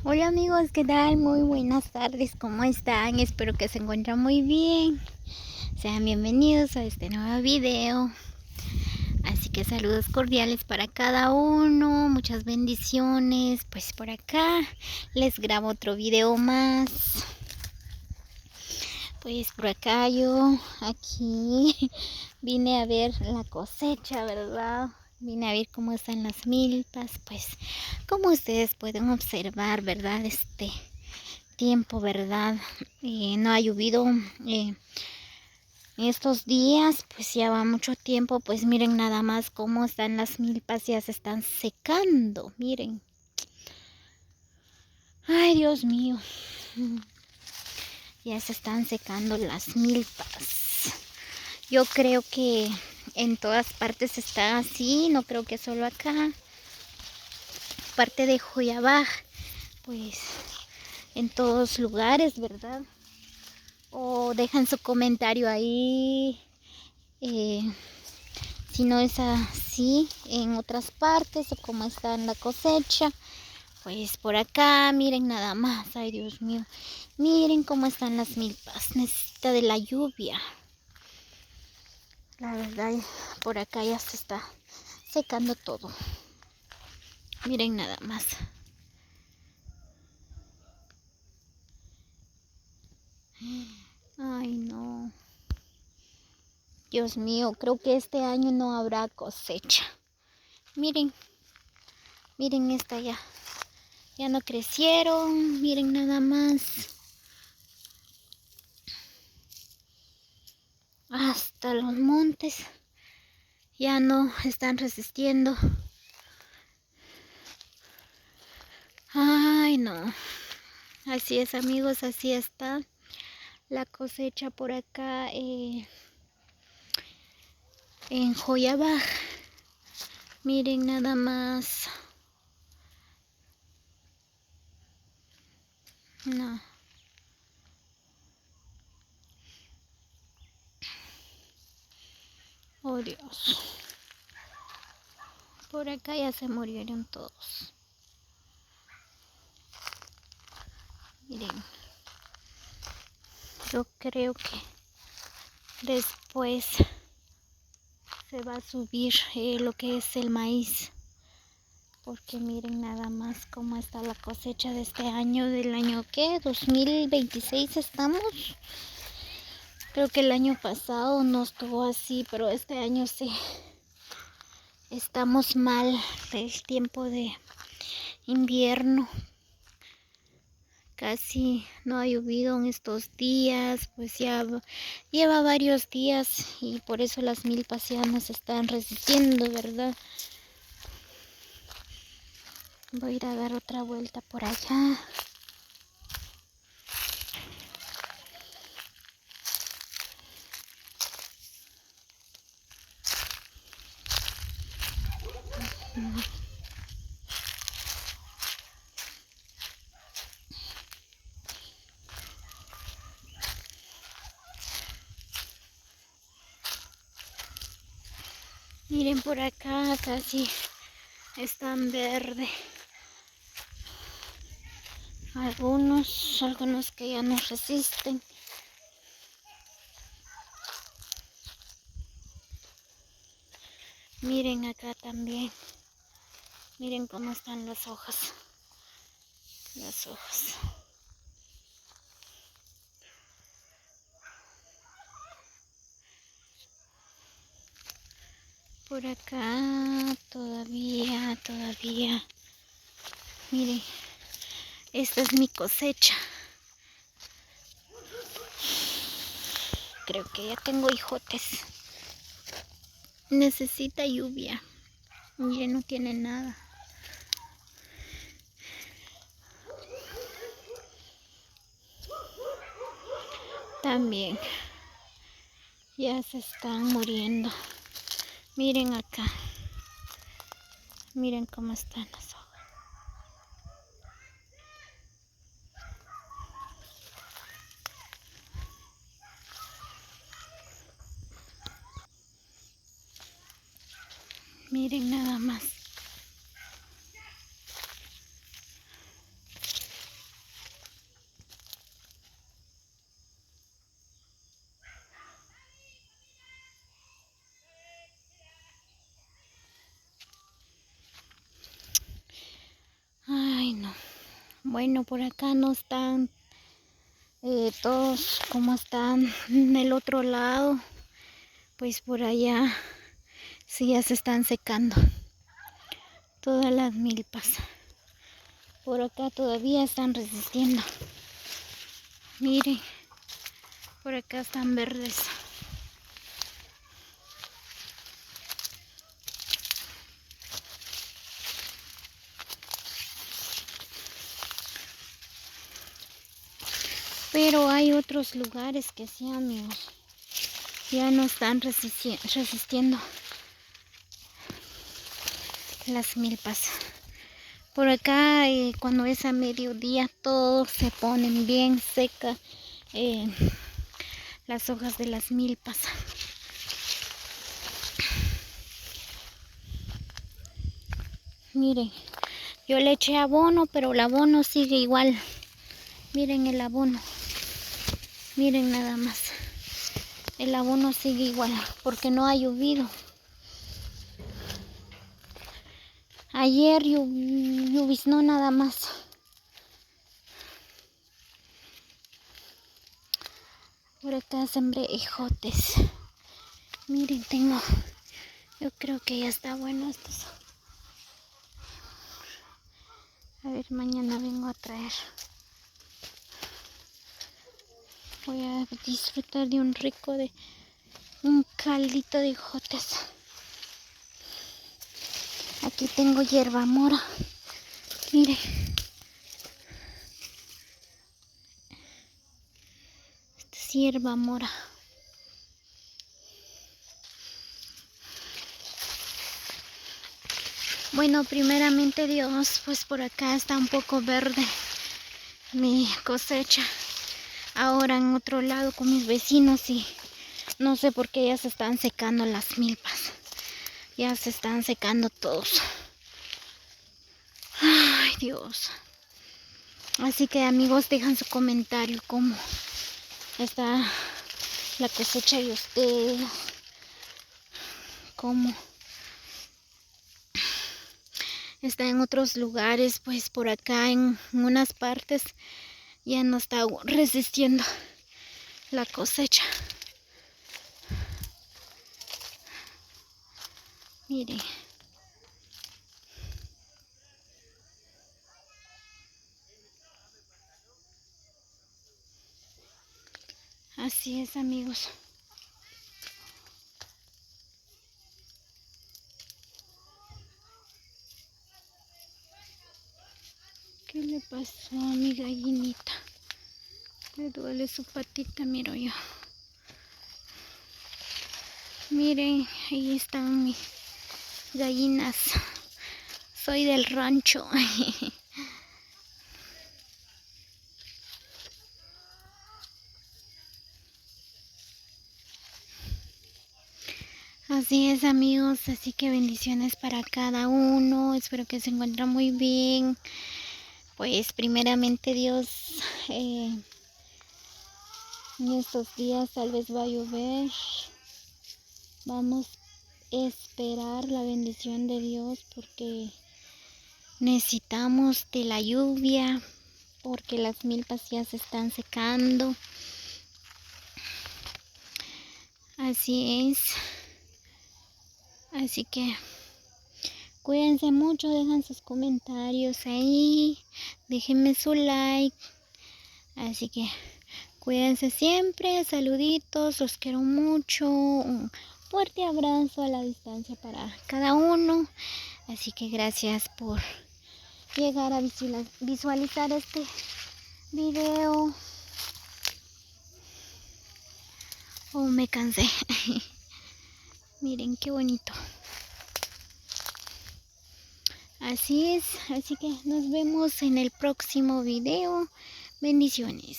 Hola amigos, ¿qué tal? Muy buenas tardes, ¿cómo están? Espero que se encuentren muy bien. Sean bienvenidos a este nuevo video. Así que saludos cordiales para cada uno, muchas bendiciones. Pues por acá les grabo otro video más. Pues por acá yo aquí vine a ver la cosecha, ¿verdad? Vine a ver cómo están las milpas, pues como ustedes pueden observar, ¿verdad? Tiempo, ¿verdad? No ha llovido estos días, pues ya va mucho tiempo, pues miren nada más cómo están las milpas, ya se están secando, miren. Ay, Dios mío, ya se están secando las milpas. Yo creo que en todas partes está así, no creo que solo acá. Parte de Joyabaj, pues en todos lugares, ¿verdad? O dejan su comentario ahí, si no es así en otras partes o cómo está en la cosecha. Pues por acá, miren nada más, ay Dios mío, miren cómo están las milpas, necesita de la lluvia. La verdad, por acá ya se está secando todo. Miren nada más. Ay no. Dios mío, creo que este año no habrá cosecha. Miren, miren esta ya. Ya no crecieron, miren nada más. Hasta los montes ya no están resistiendo. Ay, no. Así es, amigos, así está la cosecha por acá en Joyabaj. Miren nada más. No. Oh, Dios. Por acá ya se murieron todos. Miren. Yo creo que después se va a subir lo que es el maíz. Porque miren nada más cómo está la cosecha de este año, del año ¿qué? 2026 estamos. Creo que el año pasado no estuvo así, pero este año sí. Estamos mal del tiempo de invierno. Casi no ha llovido en estos días, pues ya lleva varios días y por eso las milpas ya no se están resistiendo, ¿verdad? Voy a ir a dar otra vuelta por allá. Miren por acá, casi están verde. Algunos que ya no resisten. Miren acá también. Miren cómo están las hojas. Las hojas. Por acá todavía. Miren, esta es mi cosecha. Creo que ya tengo hijotes. Necesita lluvia. Ya no tiene nada. También ya se están muriendo. Miren acá. Miren cómo están las hojas. Miren nada más. Bueno, por acá no están todos como están en el otro lado. Pues por allá sí ya se están secando todas las milpas. Por acá todavía están resistiendo. Miren, por acá están verdes. Pero hay otros lugares que sí, amigos, ya no están resistiendo las milpas. Por acá cuando es a mediodía todos se ponen bien secas las hojas de las milpas. Miren, yo le eché abono, pero el abono sigue igual. Miren el abono. Miren nada más. El abono sigue igual porque no ha llovido. Ayer lloviznó nada más. Por acá sembré ejotes. Miren, yo creo que ya está bueno estos. A ver, mañana vengo a traer. Voy a disfrutar de un caldito de ejotes. Aquí tengo hierba mora. Miren. Esta es hierba mora. Bueno, primeramente Dios, pues por acá está un poco verde mi cosecha. Ahora en otro lado con mis vecinos y no sé por qué ya se están secando las milpas. Ya se están secando todos. Ay, Dios. Así que amigos, dejan su comentario cómo está la cosecha de ustedes. Cómo está en otros lugares, pues por acá en unas partes ya no está resistiendo la cosecha. Miren. Así es, amigos. ¿Qué le pasó a mi gallinita? Le duele su patita, miro yo. Miren, ahí están mis gallinas. Soy del rancho. Así es, amigos, así que bendiciones para cada uno. Espero que se encuentren muy bien. Pues primeramente Dios, en estos días tal vez va a llover. Vamos a esperar la bendición de Dios porque necesitamos de la lluvia, porque las milpas ya se están secando. Así es. Así que cuídense mucho, dejan sus comentarios ahí, déjenme su like. Así que cuídense siempre, saluditos, los quiero mucho. Un fuerte abrazo a la distancia para cada uno. Así que gracias por llegar a visualizar este video. Oh, me cansé. Miren qué bonito. Así es, así que nos vemos en el próximo video. Bendiciones.